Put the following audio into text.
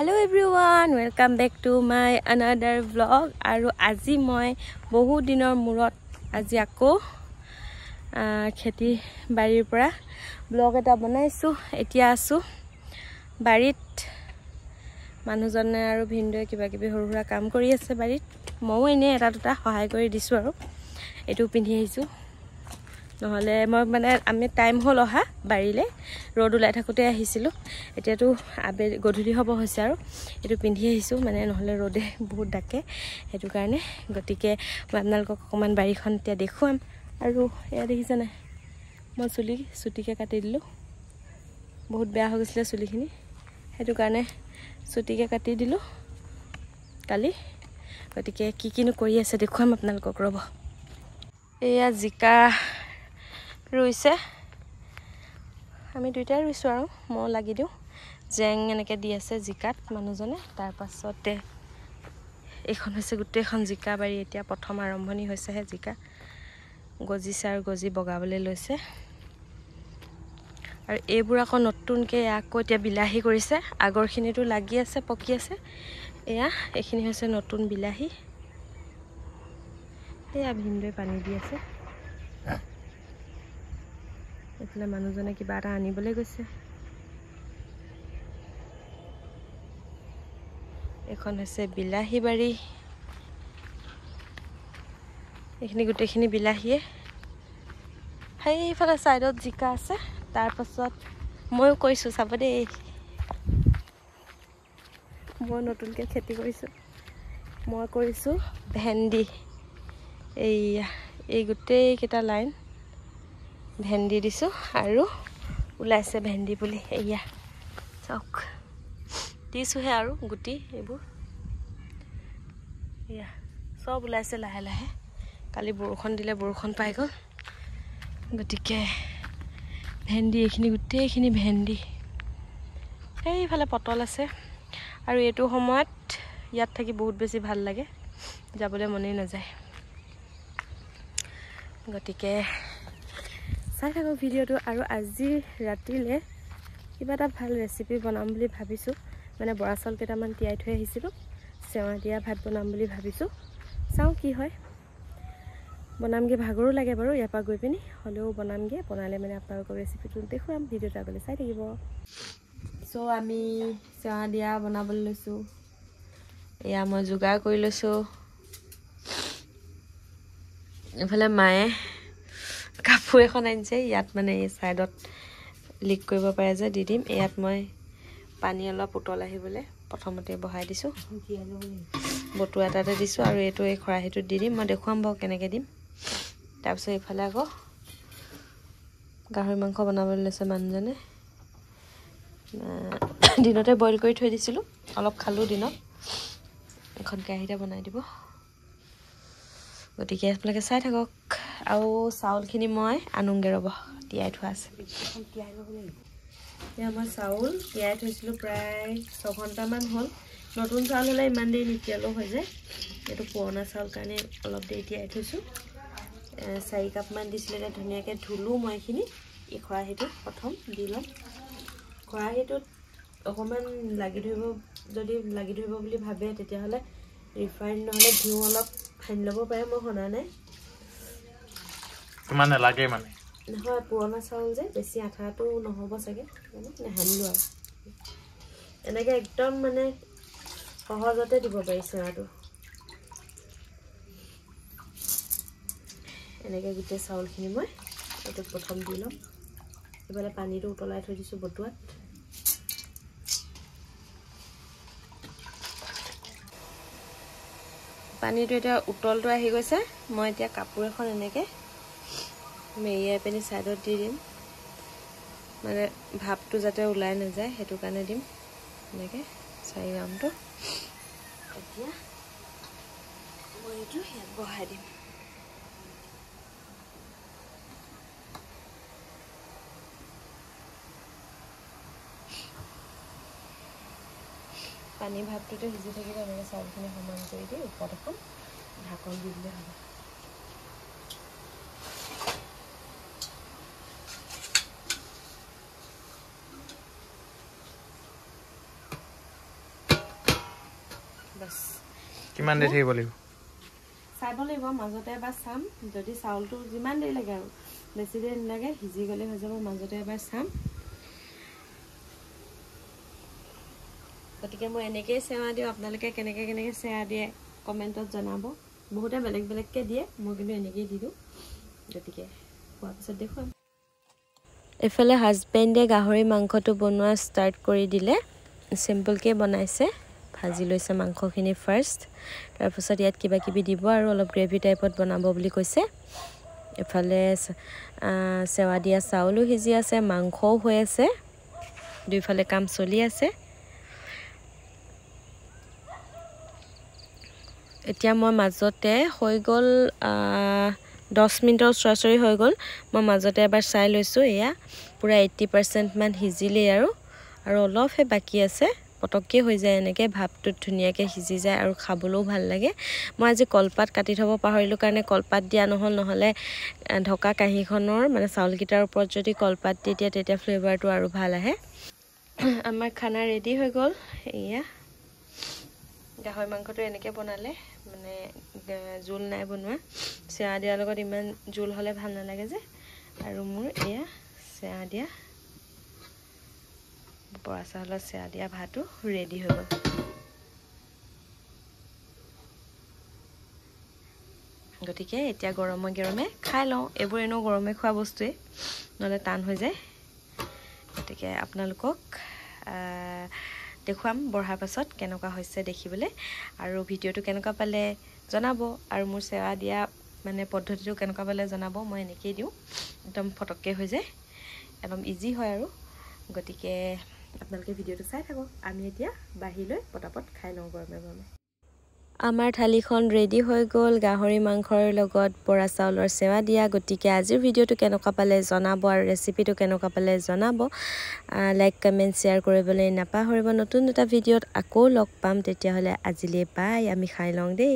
Hello everyone, welcome back to my another vlog. আৰু আজি মই বহু দিনৰ মূৰত আজি আকৌ খেতি বাৰীৰ পৰা ব্লগ এটা বনাইছো। এতিয়া আছো বাৰীত, মানুহজনে আৰু ভিনদেউয়ে কিবা কিবি সৰুৰা কাম কৰি আছে বাৰীত। মইও এনে এটা দুটা সহায় কৰি দিছো আৰু এটো পিন্ধি আহিছো। নহলে মই মানে আমি টাইম হল অহা বাৰীলে, ৰ'দ ওলাই থাকোতে আহিছিলো। এতিয়াতো গধূলি হ'ব হৈছে আৰু এটো পিন্ধি আহিছো, মানে নহলে ৰ'দে বহুত ডাকে, হেতু কাৰণে। গতিকে মই আপোনালোকক অকমান বাৰীখন এতিয়া দেখুৱাম। আৰু এয়া দেখিছে নাই, মই চুটিকে কাটি দিলো। বহুত বেয়া হৈ গৈছিলে চুলিখিনি, হেতু কাৰণে চুটিকে কাটি দিলো কালি। গতিকে কিনো কৰি আছে দেখুৱাম আপোনালোকক, ৰ'ব। এয়া জিকা ৰুইছে, আমি দুইটাই ৰুইছো আৰু মই লাগি দিওঁ। জেং এনেকে দি আছে জিকাত মানুহজনে। তাৰ পাছতে এইখন হৈছে গোটেইখন জিকা বাৰী। এতিয়া প্ৰথম আৰম্ভণি হৈছেহে, জিকা গজিছে আৰু গজি বগাবলৈ লৈছে। আৰু এইবোৰ আকৌ নতুনকে আকৌ এতিয়া বিলাহী কৰিছে। আগৰখিনিতো লাগি আছে, পকি আছে। এয়া এইখিনি হৈছে নতুন বিলাহী। এয়া ভিনদেউয়ে পানী দি আছে। এইফালে মানুহজনে কিবা এটা আনিবলৈ গৈছে। এখন হৈছে বিলাহী বাৰী। এইখিনি গোটেইখিনি বিলাহীয়ে। সেইফালে চাইডত জিকা আছে। তাৰ পাছত ময়ো কৈছো, চাব দেই, মই নতুনকে খেতি কৰিছো। মই কৰিছো ভেন্দি। এই গোটেই কেইটা লাইন ভেন্দি দিছো আৰু ওলাইছে ভেন্দি পুলি। এয়া চাওক, দিছোহে আৰু গুটি এইবোৰ। এয়া চব ওলাইছে লাহে লাহে। কালি বৰষুণ দিলে, বৰষুণ পাই গ'ল। গতিকে ভেন্দি, এইখিনি গোটেইখিনি ভেন্দি। সেইফালে পটল আছে। আৰু এইটো সময়ত ইয়াত থাকি বহুত বেছি ভাল লাগে, যাবলৈ মনেই নাযায়। গতিকে চাই থাকক ভিডিঅ'টো। আৰু আজি ৰাতিলে কিবা এটা ভাল ৰেচিপি বনাম বুলি ভাবিছোঁ। মানে বৰা চাউল কেইটামান তিয়াই থৈ আহিছিলোঁ, চেৱা দিয়া ভাত বনাম বুলি ভাবিছোঁ। চাওঁ কি হয়, বনামগে। ভাগৰো লাগে বাৰু ইয়াৰ পৰা গৈ পিনি, হ'লেও বনামগে। বনালে মানে আপোনালোকৰ ৰেচিপিটো দেখুৱাম। ভিডিঅ'টো আগলৈ চাই থাকিব। চ' আমি চেৱা দিয়া বনাবলৈ লৈছোঁ। এয়া মই যোগাৰ কৰি লৈছোঁ। এইফালে মায়ে কাপোৰ এখন আনিছে। ইয়াত মানে এই ছাইডত লিক কৰিব পাৰে যে, দি দিম। ইয়াত মই পানী অলপ উতল আহিবলৈ প্ৰথমতে বহাই দিছোঁ। বটুৱা এটাতে দিছোঁ আৰু এইটো এই খৰাহীটোত দি দিম। মই দেখুৱাম বাৰু কেনেকৈ দিম। তাৰপিছত এইফালে আকৌ গাহৰি মাংস বনাবলৈ লৈছে মানুহজনে। দিনতে বইল কৰি থৈ দিছিলোঁ, অলপ খালোঁ দিনত। এখন কেৰাহীতে বনাই দিব। গতিকে আপোনালোকে চাই থাকক। আৰু চাউলখিনি মই আনোংগে, ৰ'ব, তিয়াই থোৱা আছে। এতিয়া মই চাউল তিয়াই থৈছিলোঁ প্ৰায় 6 ঘণ্টামান হ'ল। নতুন চাউল হ'লে ইমান দেৰি নিতিয়ালেও হৈ যায়। এইটো পুৰণা চাউল কাৰণে অলপ দেৰি তিয়াই থৈছোঁ। 4 কাপমান দিছিলে। এতিয়া ধুনীয়াকৈ ধুলোঁ মই এইখিনি। এই খৰাহীটোত প্ৰথম দি ল'ম। খৰাহীটোত অকণমান যদি লাগি ধৰিব বুলি ভাবে, তেতিয়াহ'লে ৰিফাইন নহ'লে ঘিউ অলপ সানি ল'ব পাৰে। মই সনা নাই, মানে লাগে মানে নহয়, পুৰণা চাউল যে বেছি আঠাটো নহ'ব চাগে, মানে নেসানিলোঁ আৰু। এনেকৈ একদম মানে সহজতে দিব পাৰি চেৱাটো। এনেকৈ গোটেই চাউলখিনি মই এইটোত প্ৰথম দি ল'ম। এইফালে পানীটো উতলাই থৈ দিছোঁ বটুৱাত। পানীটো এতিয়া উতলটো আহি গৈছে। মই এতিয়া কাপোৰ এখন এনেকৈ মেৰিয়াই পিনি ছাইডত দি দিম, মানে ভাপটো যাতে ওলাই নাযায়, সেইটো কাৰণে দিম এনেকৈ 4 ৰাউণ্ডটো। এতিয়া মই এইটো ইয়াত বহাই দিম। পানী ভাতটোতে সিজি থাকিলে এনেকৈ চাউলখিনি সমান কৰি দি ওপৰত এখন ঢাকন দি দিলে হ'ব। বাস কিমান দেৰি থাকিব লাগিব চাব লাগিব মাজতে এবাৰ চাম যদি চাউলটো যিমান দেৰি লাগে আৰু বেছি দেৰি নালাগে সিজি গ'লে হৈ যাব মাজতে এবাৰ চাম গতিকে মই এনেকৈ চেৱা দিওঁ আপোনালোকে কেনেকৈ কেনেকৈ চেৱা দিয়ে কমেণ্টত জনাব বহুতে বেলেগ বেলেগকৈ দিয়ে মই কিন্তু এনেকৈয়ে দি দিওঁ গতিকে খোৱাৰ পিছত দেখুৱাম এইফালে হাজবেণ্ডে গাহৰি মাংসটো বনোৱা ষ্টাৰ্ট কৰি দিলে চিম্পলকৈ বনাইছে ভাজি লৈছে মাংসখিনি ফাৰ্ষ্ট তাৰপিছত ইয়াত কিবা কিবি দিব আৰু অলপ গ্ৰেভি টাইপত বনাব বুলি কৈছে এফালে চেৱা দিয়া চাউলো সিজি আছে মাংসও হৈ আছে দুইফালে কাম চলি আছে এতিয়া মই মাজতে হৈ গ'ল 10 মিনিটৰ ওচৰা-ওচৰি হৈ গ'ল মই মাজতে এবাৰ চাই লৈছোঁ এয়া পুৰা 80% মান সিজিলেই আৰু অলপহে বাকী আছে পটককৈ হৈ যায় এনেকৈ ভাপটো ধুনীয়াকৈ সিজি যায় আৰু খাবলৈও ভাল লাগে মই আজি কলপাত কাটি থ'ব পাহৰিলোঁ কাৰণে কলপাত দিয়া নহ'লে ঢকা কাঁহীখনৰ মানে চাউলকেইটাৰ ওপৰত যদি কলপাত দি দিয়ে তেতিয়া ফ্লেভাৰটো আৰু ভাল আহে আমাৰ খানা ৰেডি হৈ গ'ল এয়া গাহৰি মাংসটো এনেকৈ বনালে মানে জোল নাই বনোৱা চেৱা দিয়াৰ লগত ইমান জোল হ'লে ভাল নালাগে যে আৰু মোৰ এয়া চেৱা দিয়া বৰা চাউলৰ চেৱা দিয়া ভাতো ৰেডি হৈ গ'ল গতিকে এতিয়া গৰমে গৰমে খাই লওঁ এইবোৰ এনেও গৰমে খোৱা বস্তুৱেই নহ'লে টান হৈ যায় গতিকে আপোনালোকক দেখুৱাম বঢ়াৰ পাছত কেনেকুৱা হৈছে দেখিবলৈ আৰু ভিডিঅ'টো কেনেকুৱা পালে জনাব আৰু মোৰ চেৱা দিয়া মানে পদ্ধতিটো কেনেকুৱা পালে জনাব মই এনেকৈয়ে দিওঁ একদম ফটককৈ হৈ যায় একদম ইজি হয় আৰু গতিকে আপোনালোকে ভিডিঅ'টো চাই থাকক আমি এতিয়া বাঢ়ি লৈ পটাপট খাই লওঁ গৰমে গৰমে আমাৰ থালিখন ৰেডি হৈ গ'ল গাহৰি মাংসৰ লগত বৰা চাউলৰ চেৱা দিয়া গতিকে আজিৰ ভিডিঅ'টো কেনেকুৱা পালে জনাব আৰু ৰেচিপিটো কেনেকুৱা পালে জনাব লাইক কমেণ্ট শ্বেয়াৰ কৰিবলৈ নাপাহৰিব নতুন এটা ভিডিঅ'ত আকৌ লগ পাম তেতিয়াহ'লে আজিলৈ বাই আমি খাই লওঁ দেই